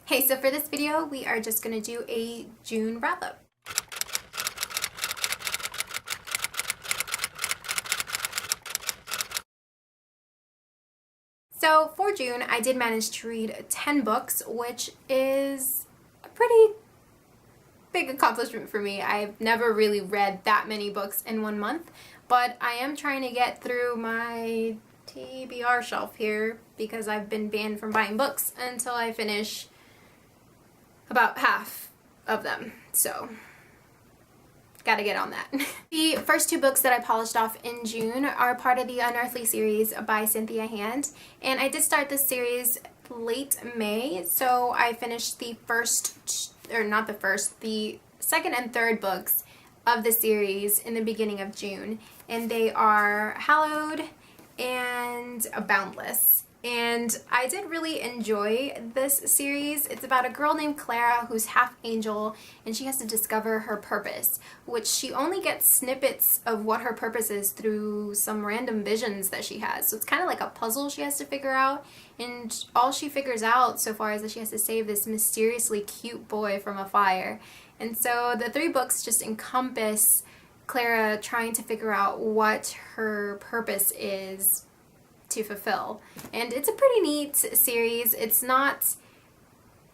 Hey, so for this video, we are just going to do a June wrap-up. So for June, I did manage to read 10 books, which is a pretty big accomplishment for me. I've never really read that many books in 1 month, but I am trying to get through my TBR shelf here because I've been banned from buying books until I finish about half of them. So gotta get on that. The first 2 books that I polished off in June are part of the Unearthly series by Cynthia Hand, and I did start this series late May, so I finished the second and third books of the series in the beginning of June, and they are Hallowed and Boundless. And I did really enjoy this series. It's about a girl named Clara who's half angel, and she has to discover her purpose, which she only gets snippets of what her purpose is through some random visions that she has. So it's kind of like a puzzle she has to figure out, and all she figures out so far is that she has to save this mysteriously cute boy from a fire. And so the 3 books just encompass Clara trying to figure out what her purpose is to fulfill. And it's a pretty neat series. It's not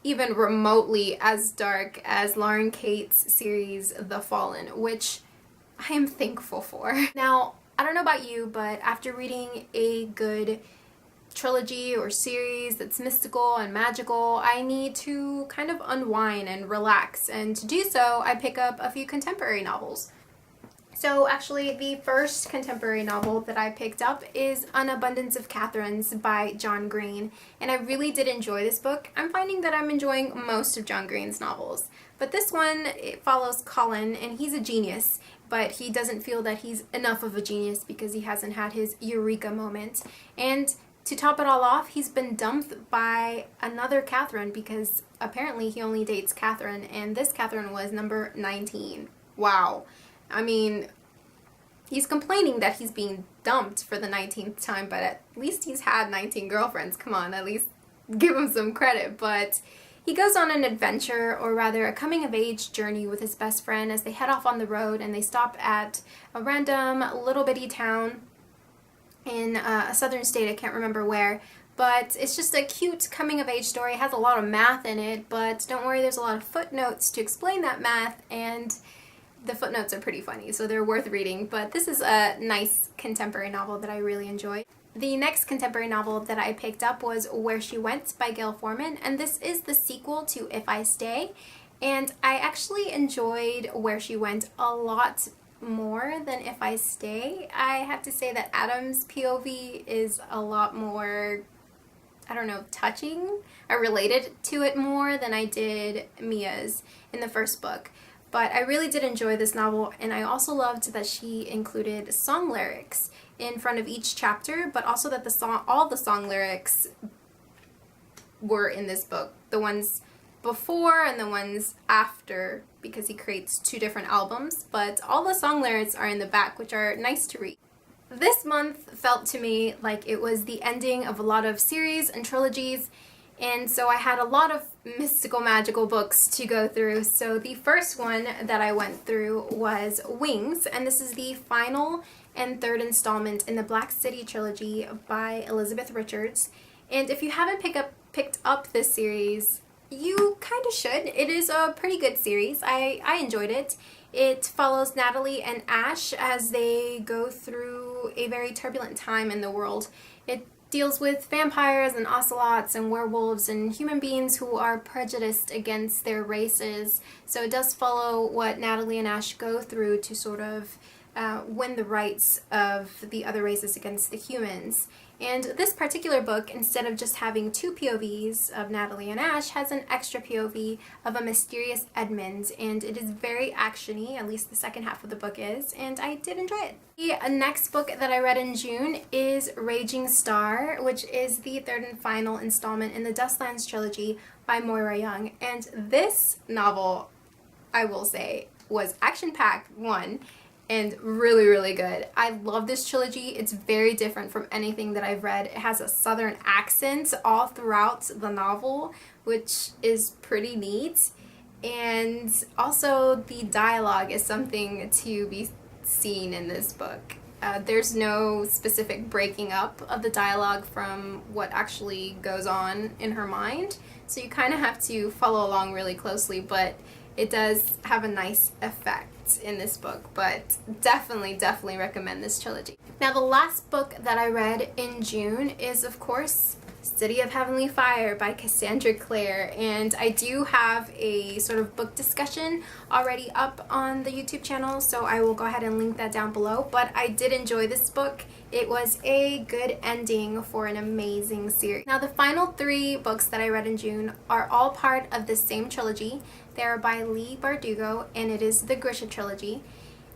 even remotely as dark as Lauren Kate's series The Fallen, which I am thankful for. Now, I don't know about you, but after reading a good trilogy or series that's mystical and magical, I need to kind of unwind and relax, and to do so I pick up a few contemporary novels. So actually, the first contemporary novel that I picked up is An Abundance of Katherines by John Green, and I really did enjoy this book. I'm finding that I'm enjoying most of John Green's novels, but this one, it follows Colin, and he's a genius, but he doesn't feel that he's enough of a genius because he hasn't had his eureka moment. And to top it all off, he's been dumped by another Catherine because apparently he only dates Catherine, and this Catherine was number 19. Wow. I mean, he's complaining that he's being dumped for the 19th time, but at least he's had 19 girlfriends. Come on, at least give him some credit. But he goes on an adventure, or rather a coming-of-age journey with his best friend as they head off on the road, and they stop at a random little bitty town in a southern state, I can't remember where. But it's just a cute coming-of-age story. It has a lot of math in it, but don't worry, there's a lot of footnotes to explain that math, and the footnotes are pretty funny, so they're worth reading. But this is a nice contemporary novel that I really enjoyed. The next contemporary novel that I picked up was Where She Went by Gail Forman, and this is the sequel to If I Stay. And I actually enjoyed Where She Went a lot more than If I Stay. I have to say that Adam's POV is a lot more, I don't know, touching. I related to it more than I did Mia's in the first book. But I really did enjoy this novel, and I also loved that she included song lyrics in front of each chapter, but also that all the song lyrics were in this book. The ones before and the ones after, because he creates 2 different albums, but all the song lyrics are in the back, which are nice to read. This month felt to me like it was the ending of a lot of series and trilogies, and so I had a lot of mystical magical books to go through. So the first one that I went through was Wings, and this is the final and 3rd installment in the Black City Trilogy by Elizabeth Richards. And if you haven't picked up this series, you kind of should. It is a pretty good series. I enjoyed it. It follows Natalie and Ash as they go through a very turbulent time in the world. It deals with vampires and ocelots and werewolves and human beings who are prejudiced against their races. So it does follow what Natalie and Ash go through to sort of win the rights of the other races against the humans. And this particular book, instead of just having 2 POVs of Natalie and Ash, has an extra POV of a mysterious Edmund, and it is very actiony, at least the second half of the book is, and I did enjoy it. The next book that I read in June is Raging Star, which is the 3rd and final installment in the Dustlands trilogy by Moira Young. And this novel, I will say, was action-packed, one, and really, really good. I love this trilogy. It's very different from anything that I've read. It has a southern accent all throughout the novel, which is pretty neat. And also the dialogue is something to be seen in this book. There's no specific breaking up of the dialogue from what actually goes on in her mind, so you kind of have to follow along really closely, but it does have a nice effect in this book. But definitely recommend this trilogy. Now, the last book that I read in June is, of course, City of Heavenly Fire by Cassandra Clare, and I do have a sort of book discussion already up on the YouTube channel, so I will go ahead and link that down below. But I did enjoy this book. It was a good ending for an amazing series. Now, the final 3 books that I read in June are all part of the same trilogy. They are by Leigh Bardugo, and it is the Grisha Trilogy.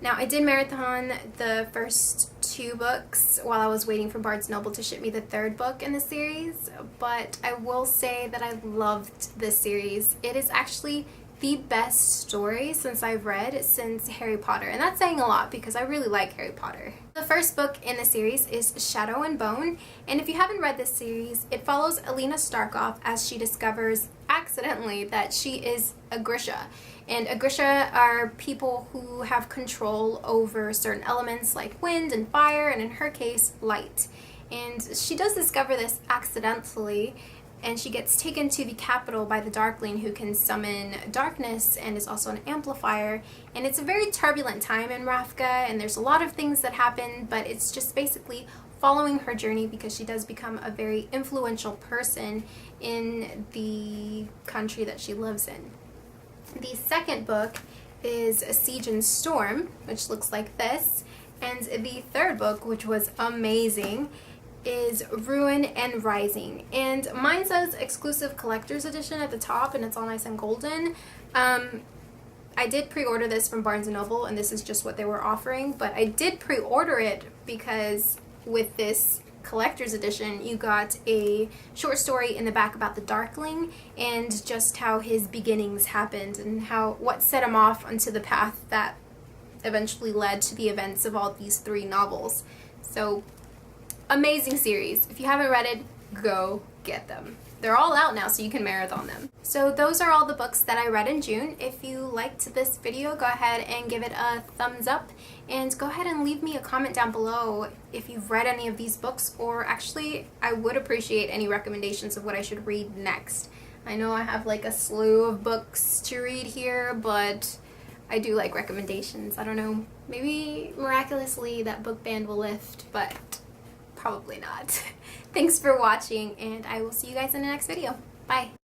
Now, I did marathon the first 2 books while I was waiting for Barnes & Noble to ship me the 3rd book in the series, but I will say that I loved this series. It is actually the best story since I've read since Harry Potter, and that's saying a lot because I really like Harry Potter. The first book in the series is Shadow and Bone, and if you haven't read this series, it follows Alina Starkov as she discovers accidentally that she is a Grisha. And a Grisha are people who have control over certain elements like wind and fire, and in her case, light. And she does discover this accidentally, and she gets taken to the capital by the Darkling, who can summon darkness and is also an amplifier. And it's a very turbulent time in Ravka, and there's a lot of things that happen, but it's just basically following her journey because she does become a very influential person in the country that she lives in. The second book is A Siege and Storm, which looks like this, and the 3rd book, which was amazing, is Ruin and Rising. And mine says exclusive collector's edition at the top, and it's all nice and golden. I did pre-order this from Barnes & Noble, and this is just what they were offering, but I did pre-order it because with this collector's edition you got a short story in the back about the Darkling and just how his beginnings happened and what set him off onto the path that eventually led to the events of all these 3 novels. So, amazing series. If you haven't read it, go get them. They're all out now, so you can marathon them. So those are all the books that I read in June. If you liked this video, go ahead and give it a thumbs up, and go ahead and leave me a comment down below if you've read any of these books, or actually I would appreciate any recommendations of what I should read next. I know I have like a slew of books to read here, but I do like recommendations. I don't know, maybe miraculously that book ban will lift, but probably not. Thanks for watching, and I will see you guys in the next video. Bye!